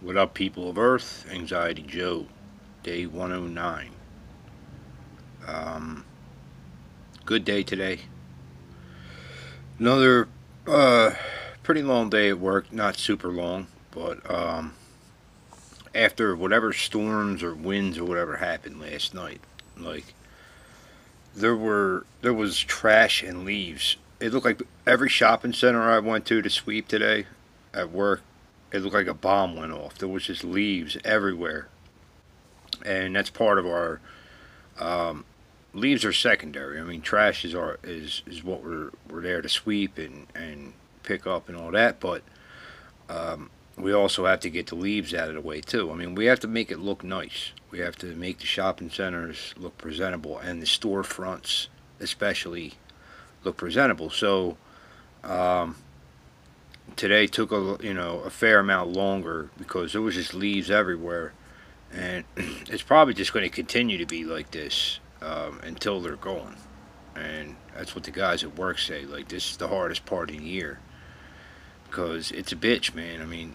What up, people of Earth? Anxiety Joe, day 109. Um, Good day today. Another pretty long day at work. Not super long, but after whatever storms or winds or whatever happened last night, like there was trash and leaves. It looked like every shopping center I went to sweep today at work. It looked like a bomb went off. There was just leaves everywhere, and that's part of our um, leaves are secondary. I mean, trash is what we're there to sweep and pick up and all that. But we also have to get the leaves out of the way too. I mean, we have to make it look nice. We have to make the shopping centers look presentable, and the storefronts especially look presentable. So um, today took a fair amount longer because there was just leaves everywhere, and it's probably just going to continue to be like this until they're gone. And that's what the guys at work say. Like, this is the hardest part of the year because it's a bitch, man. I mean,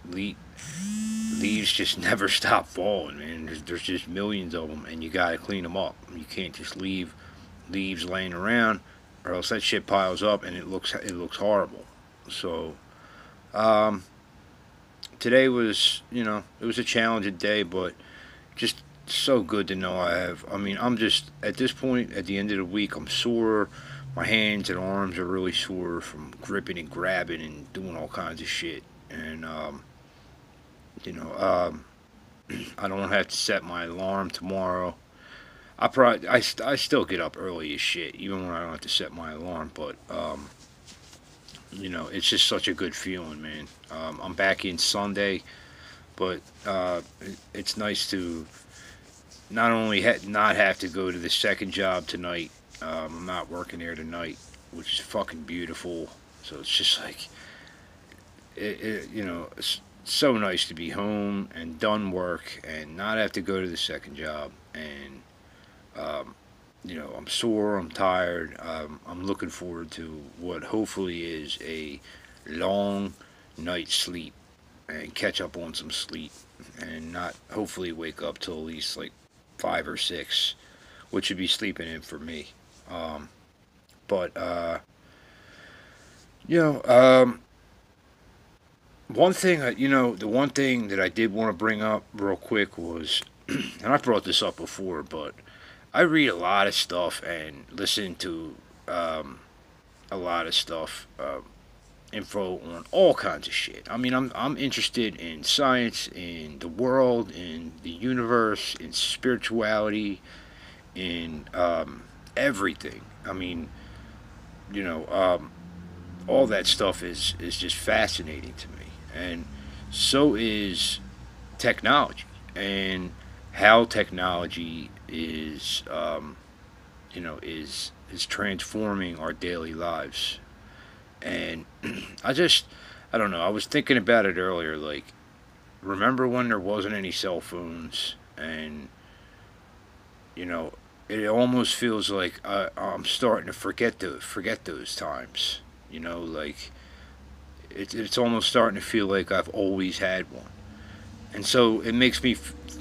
leaves just never stop falling, man. There's just millions of them, and you gotta clean them up. You can't just leave leaves laying around, or else that shit piles up and it looks horrible. So um, today was, it was a challenging day, but just so good to know I have. I mean, I'm just at this point at the end of the week. I'm sore. My hands and arms are really sore from gripping and grabbing and doing all kinds of shit. And you know, um, I don't have to set my alarm tomorrow. I still get up early as shit, even when I don't have to set my alarm. But it's just such a good feeling, man. I'm back in Sunday, but it's nice to not only not have to go to the second job tonight. I'm not working there tonight, which is fucking beautiful. So it's just like it's so nice to be home and done work and not have to go to the second job. And I'm sore, I'm tired. I'm looking forward to what hopefully is a long night's sleep and catch up on some sleep and not hopefully wake up till at least like 5 or 6, which would be sleeping in for me. Um, but you know, um, one thing, the one thing that I did want to bring up real quick was, and I brought this up before, but I read a lot of stuff and listen to um, a lot of stuff, info on all kinds of shit. I mean, I'm interested in science, in the world, in the universe, in spirituality, in everything. I mean, you know, um, all that stuff is just fascinating to me, and so is technology and how technology is transforming our daily lives. And I don't know. I was thinking about it earlier. Like, remember when there wasn't any cell phones, and you know, it almost feels like I'm starting to forget those times. Like it's almost starting to feel like I've always had one. And so it makes me.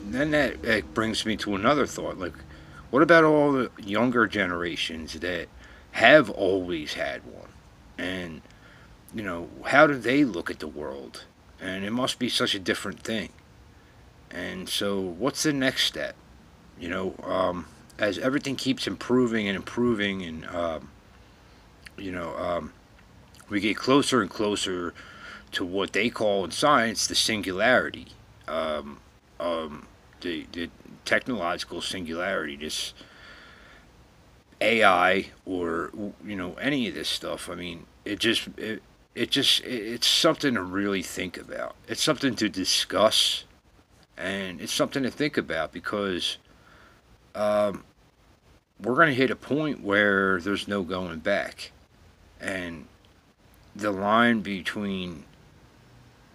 Then that brings me to another thought. Like, what about all the younger generations that have always had one? And how do they look at the world? And it must be such a different thing. And so, what's the next step? As everything keeps improving and improving, and you know, um, we get closer and closer to what they call in science the singularity, um, um, the technological singularity, this AI or any of this stuff. I mean, it's something to really think about. It's something to discuss, and it's something to think about because um, we're going to hit a point where there's no going back, and the line between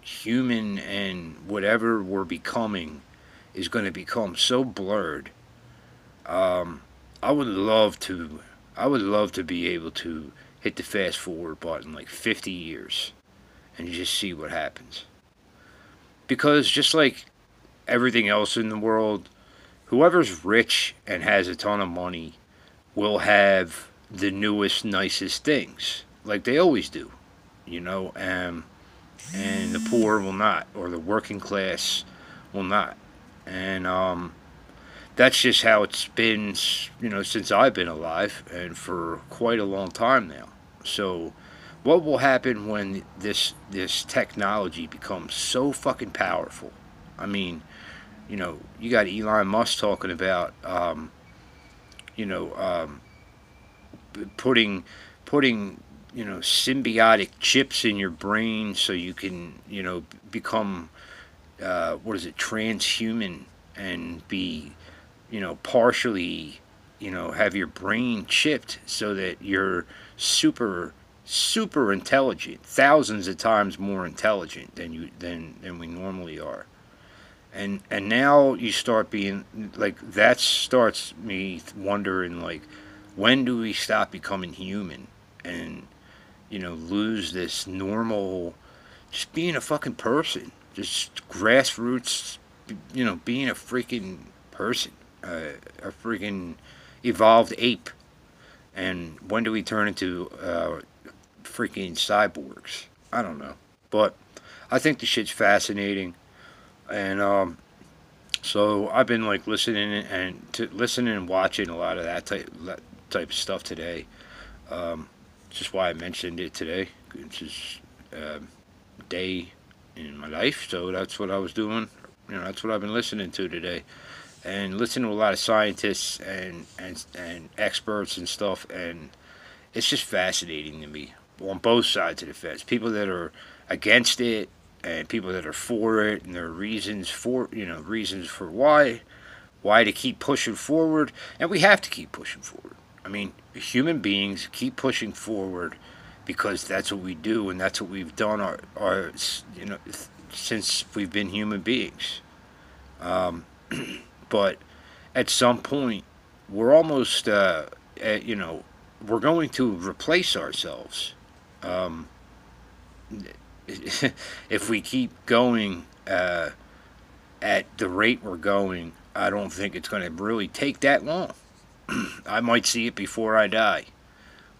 human and whatever we're becoming is going to become so blurred. Um, I would love to. I would love to be able to hit the fast forward button like 50 years and just see what happens. because just like everything else in the world, whoever's rich and has a ton of money will have the newest, nicest things, like they always do, you know. And the poor will not, or the working class will not. And that's just how it's been, you know, since I've been alive, and for quite a long time now. So, what will happen when this technology becomes so fucking powerful? I mean, you know, you got Elon Musk talking about, you know, putting putting you know symbiotic chips in your brain so you can become what is it, transhuman, and be partially have your brain chipped so that you're super intelligent, thousands of times more intelligent than we normally are. And now you start being like, that starts me wondering, like, when do we stop becoming human and lose this normal, just being a fucking person, just grassroots, being a freaking person, a freaking evolved ape. And when do we turn into freaking cyborgs? I don't know, but I think the shit's fascinating. And so I've been like listening and watching a lot of that type of stuff today. Just why I mentioned it today. It's just a day in my life, so that's what I was doing. That's what I've been listening to today, and listening to a lot of scientists and experts and stuff, and it's just fascinating to me on both sides of the fence. People that are against it and people that are for it, and there are reasons for why to keep pushing forward, and we have to keep pushing forward. I mean, human beings keep pushing forward because that's what we do, and that's what we've done our since we've been human beings. Um, but at some point, we're almost we're going to replace ourselves. Um, if we keep going at the rate we're going, I don't think it's going to really take that long. I might see it before I die,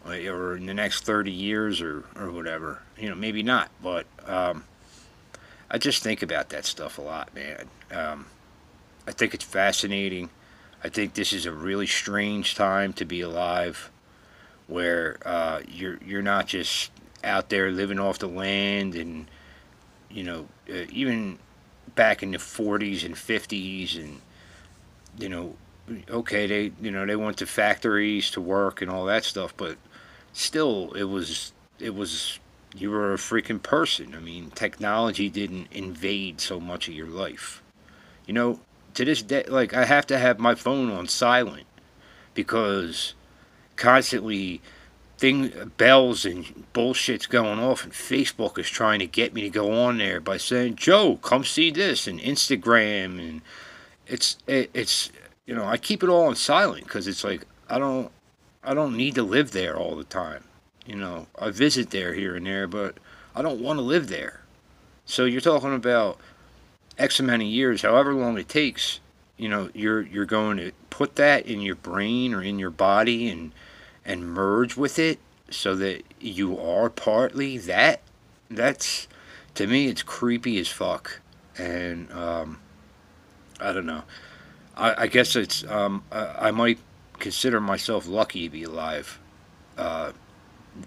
or in the next 30 years, or whatever. Maybe not, but I just think about that stuff a lot, man. I think it's fascinating. I think this is a really strange time to be alive, where you're not just out there living off the land, and even back in the 40s and 50s, and you know okay, they went to factories to work and all that stuff, but still it was you were a freaking person. I mean, technology didn't invade so much of your life. you know to this day, like, I have to have my phone on silent because constantly bells and bullshit's going off, and Facebook is trying to get me to go on there by saying, Joe, come see this, and Instagram, and it's I keep it all on silent because it's like, I don't need to live there all the time. I visit there here and there, but I don't want to live there. So you're talking about X amount of years, however long it takes. You're going to put that in your brain or in your body, and merge with it so that you are partly that. That's, to me, it's creepy as fuck. And I don't know. I guess it's I might consider myself lucky to be alive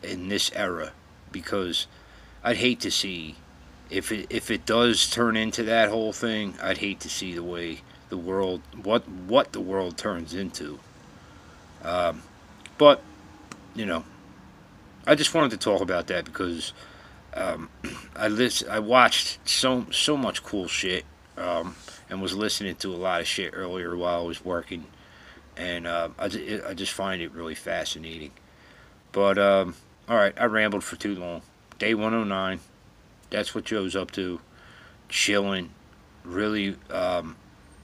in this era, because I'd hate to see, if it does turn into that whole thing. I'd hate to see the way the world, what the world turns into. But you know, I just wanted to talk about that because um, I watched so much cool shit, and was listening to a lot of shit earlier while I was working, and I just find it really fascinating. But all right, I rambled for too long. Day 109. That's what Joe's up to. Chilling. Really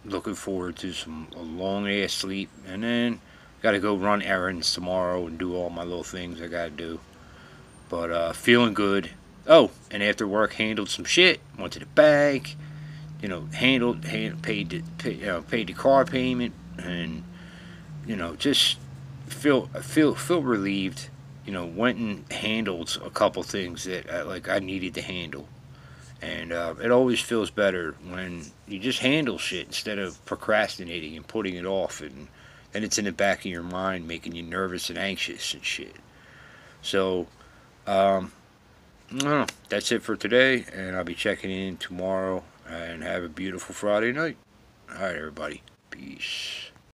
looking forward to a long ass sleep, and then got to go run errands tomorrow and do all my little things I got to do. But feeling good. Oh, and after work, handled some shit. Went to the bank. paid the car payment, and just feel relieved. Went and handled a couple things that I needed to handle, and it always feels better when you just handle shit instead of procrastinating and putting it off, and then it's in the back of your mind making you nervous and anxious and shit. So, um, I don't know. That's it for today, and I'll be checking in tomorrow. And have a beautiful Friday night. All right, everybody. Peace.